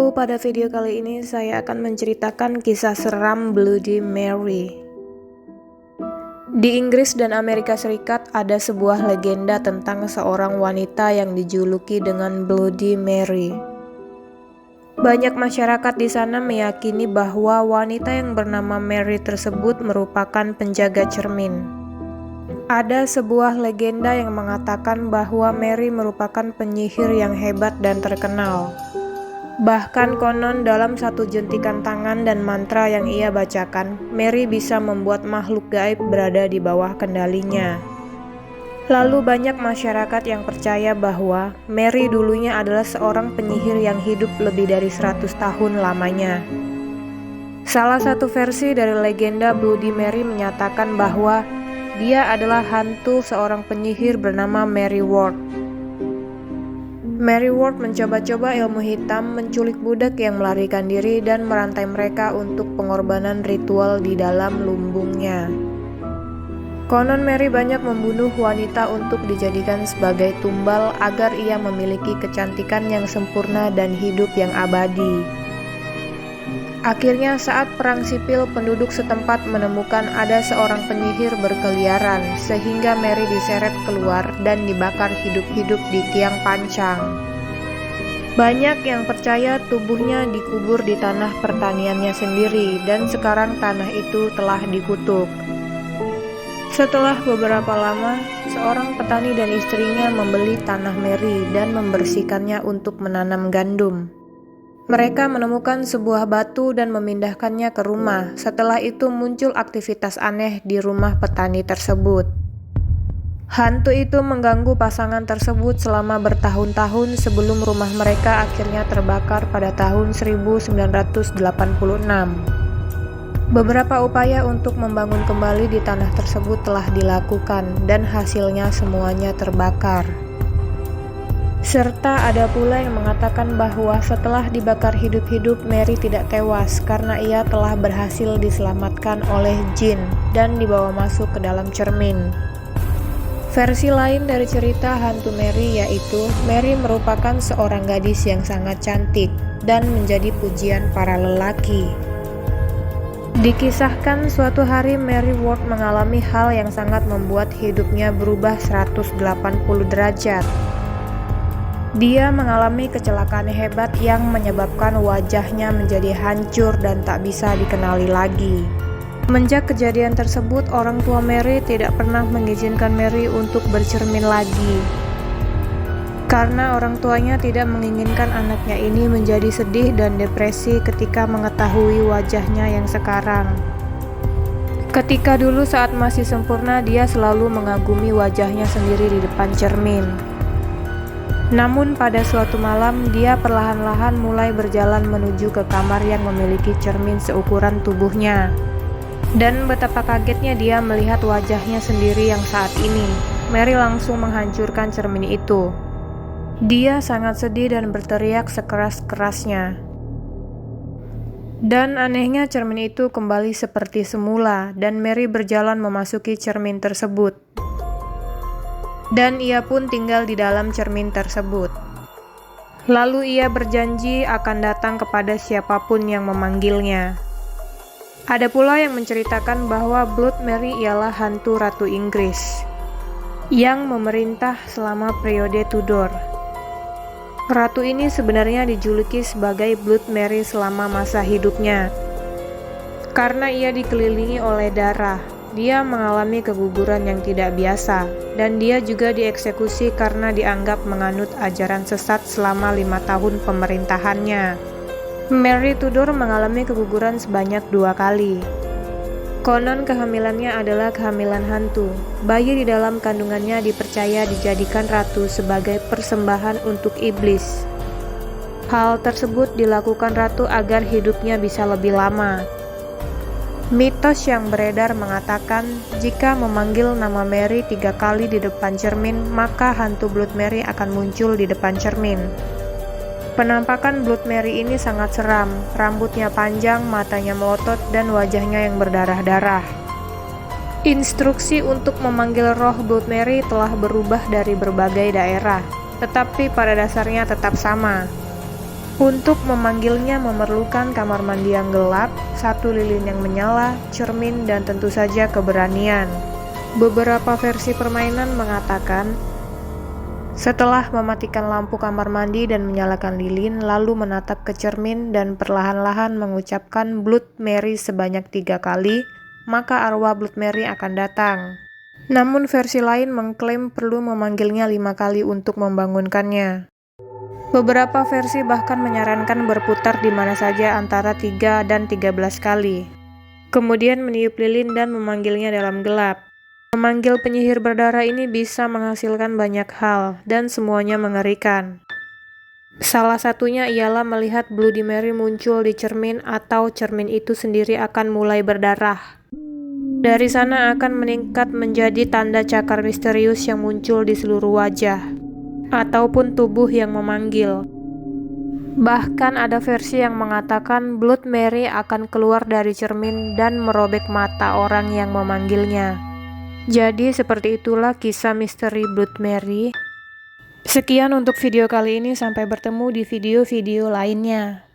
Halo, pada video kali ini saya akan menceritakan kisah seram Bloody Mary. Di Inggris dan Amerika Serikat ada sebuah legenda tentang seorang wanita yang dijuluki dengan Bloody Mary. Banyak masyarakat di sana meyakini bahwa wanita yang bernama Mary tersebut merupakan penjaga cermin. Ada sebuah legenda yang mengatakan bahwa Mary merupakan penyihir yang hebat dan terkenal. Bahkan konon dalam satu jentikan tangan dan mantra yang ia bacakan, Mary bisa membuat makhluk gaib berada di bawah kendalinya. Lalu banyak masyarakat yang percaya bahwa Mary dulunya adalah seorang penyihir yang hidup lebih dari 100 tahun lamanya. Salah satu versi dari legenda Bloody Mary menyatakan bahwa dia adalah hantu seorang penyihir bernama Mary Ward. Mary Ward mencoba-coba ilmu hitam, menculik budak yang melarikan diri dan merantai mereka untuk pengorbanan ritual di dalam lumbungnya. Konon Mary banyak membunuh wanita untuk dijadikan sebagai tumbal agar ia memiliki kecantikan yang sempurna dan hidup yang abadi. Akhirnya saat perang sipil, penduduk setempat menemukan ada seorang penyihir berkeliaran, sehingga Mary diseret keluar dan dibakar hidup-hidup di tiang pancang. Banyak yang percaya tubuhnya dikubur di tanah pertaniannya sendiri, dan sekarang tanah itu telah dikutuk. Setelah beberapa lama, seorang petani dan istrinya membeli tanah Mary dan membersihkannya untuk menanam gandum. Mereka menemukan sebuah batu dan memindahkannya ke rumah. Setelah itu muncul aktivitas aneh di rumah petani tersebut. Hantu itu mengganggu pasangan tersebut selama bertahun-tahun sebelum rumah mereka akhirnya terbakar pada tahun 1986. Beberapa upaya untuk membangun kembali di tanah tersebut telah dilakukan dan hasilnya semuanya terbakar. Serta ada pula yang mengatakan bahwa setelah dibakar hidup-hidup, Mary tidak tewas karena ia telah berhasil diselamatkan oleh jin dan dibawa masuk ke dalam cermin. Versi lain dari cerita hantu Mary yaitu Mary merupakan seorang gadis yang sangat cantik dan menjadi pujian para lelaki. Dikisahkan suatu hari Mary Ward mengalami hal yang sangat membuat hidupnya berubah 180 derajat. Dia mengalami kecelakaan hebat yang menyebabkan wajahnya menjadi hancur dan tak bisa dikenali lagi. Semenjak kejadian tersebut, orang tua Mary tidak pernah mengizinkan Mary untuk bercermin lagi. Karena orang tuanya tidak menginginkan anaknya ini menjadi sedih dan depresi ketika mengetahui wajahnya yang sekarang. Ketika dulu saat masih sempurna, dia selalu mengagumi wajahnya sendiri di depan cermin. Namun pada suatu malam, dia perlahan-lahan mulai berjalan menuju ke kamar yang memiliki cermin seukuran tubuhnya. Dan betapa kagetnya dia melihat wajahnya sendiri yang saat ini. Mary langsung menghancurkan cermin itu. Dia sangat sedih dan berteriak sekeras-kerasnya. Dan anehnya cermin itu kembali seperti semula dan Mary berjalan memasuki cermin tersebut. Dan ia pun tinggal di dalam cermin tersebut. Lalu ia berjanji akan datang kepada siapapun yang memanggilnya. Ada pula yang menceritakan bahwa Bloody Mary ialah hantu Ratu Inggris yang memerintah selama periode Tudor. Ratu ini sebenarnya dijuluki sebagai Bloody Mary selama masa hidupnya. Karena ia dikelilingi oleh darah, dia mengalami keguguran yang tidak biasa, dan dia juga dieksekusi karena dianggap menganut ajaran sesat selama 5 tahun pemerintahannya. Mary Tudor mengalami keguguran sebanyak 2 kali. Konon kehamilannya adalah kehamilan hantu. Bayi di dalam kandungannya dipercaya dijadikan ratu sebagai persembahan untuk iblis. Hal tersebut dilakukan ratu agar hidupnya bisa lebih lama. Mitos yang beredar mengatakan jika memanggil nama Mary 3 kali di depan cermin, maka hantu Bloody Mary akan muncul di depan cermin. Penampakan Bloody Mary ini sangat seram, rambutnya panjang, matanya melotot, dan wajahnya yang berdarah-darah. Instruksi untuk memanggil roh Bloody Mary telah berubah dari berbagai daerah, tetapi pada dasarnya tetap sama. Untuk memanggilnya memerlukan kamar mandi yang gelap, satu lilin yang menyala, cermin, dan tentu saja keberanian. Beberapa versi permainan mengatakan, setelah mematikan lampu kamar mandi dan menyalakan lilin, lalu menatap ke cermin dan perlahan-lahan mengucapkan Blood Mary sebanyak 3 kali, maka arwah Blood Mary akan datang. Namun versi lain mengklaim perlu memanggilnya 5 kali untuk membangunkannya. Beberapa versi bahkan menyarankan berputar di mana saja antara 3 dan 13 kali. Kemudian meniup lilin dan memanggilnya dalam gelap. Memanggil penyihir berdarah ini bisa menghasilkan banyak hal, dan semuanya mengerikan. Salah satunya ialah melihat Bloody Mary muncul di cermin atau cermin itu sendiri akan mulai berdarah. Dari sana akan meningkat menjadi tanda cakar misterius yang muncul di seluruh wajah, ataupun tubuh yang memanggil. Bahkan ada versi yang mengatakan Blood Mary akan keluar dari cermin dan merobek mata orang yang memanggilnya. Jadi seperti itulah kisah misteri Blood Mary. Sekian untuk video kali ini, sampai bertemu di video-video lainnya.